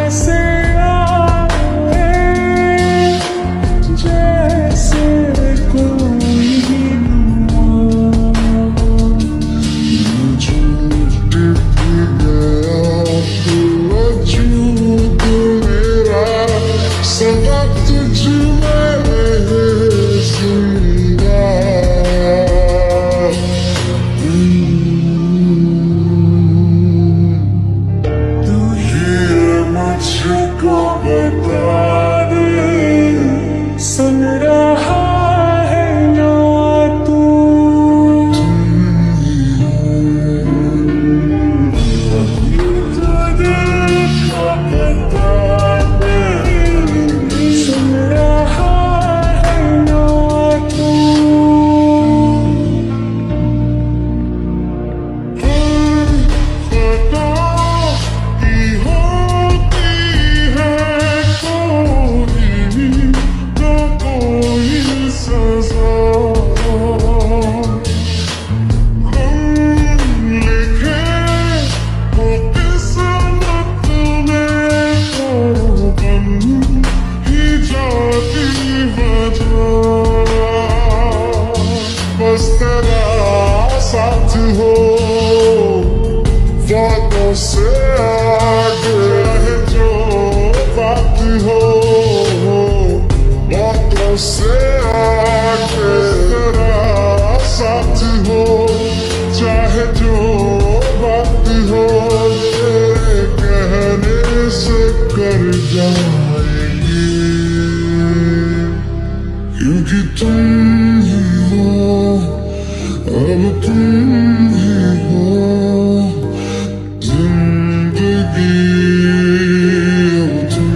ऐसे आए जैसे कोई वजूद मेरा सदा तुझ में जिंदा तू ही मुझको बता दे सुन रहा है ना तू बस तेरा साथ हो वादों से आगे है जो बात हो वादों से आगे तेरा साथ हो चाहे जो बात हो तेरे कहने से कर जाएंगे क्योंकि तुम ही हो अब तुम ही हो जिंदगी अब तुम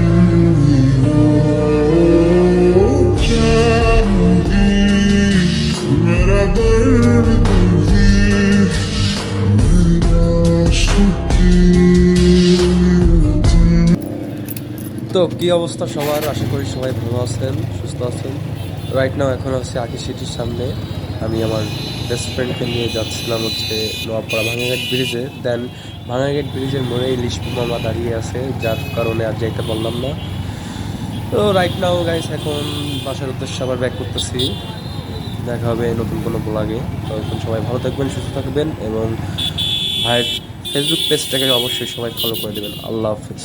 ही हो चाहूंगी मेरा दर्द भी मेरा आशिकी तुम। তো কি অবস্থা সবার, আশা করি সবাই ভালো আছেন, সুস্থ আছেন। রাইট নাও এখন হচ্ছে আকি সিটির সামনে আমি আমার বেস্ট ফ্রেন্ডকে নিয়ে যাচ্ছিলাম হচ্ছে নোয়াপাড়া ভাঙাঘাট ব্রিজে। দেন ভাঙাঘাট ব্রিজের মোড়ে লিশপু মামা দাঁড়িয়ে আছে, যার কারণে আর যাইতে পারলাম না। তো রাইট নাও গাইস এখন বাসার উদ্দেশ্যে আবার ব্যাক করতেছি। দেখা হবে নতুন কোনো ব্লগে। তখন সবাই ভালো থাকবেন, সুস্থ থাকবেন এবং ভাইয়ের ফেসবুক পেজটাকে অবশ্যই সবাই ফলো করে দেবেন। আল্লাহ হাফেজ।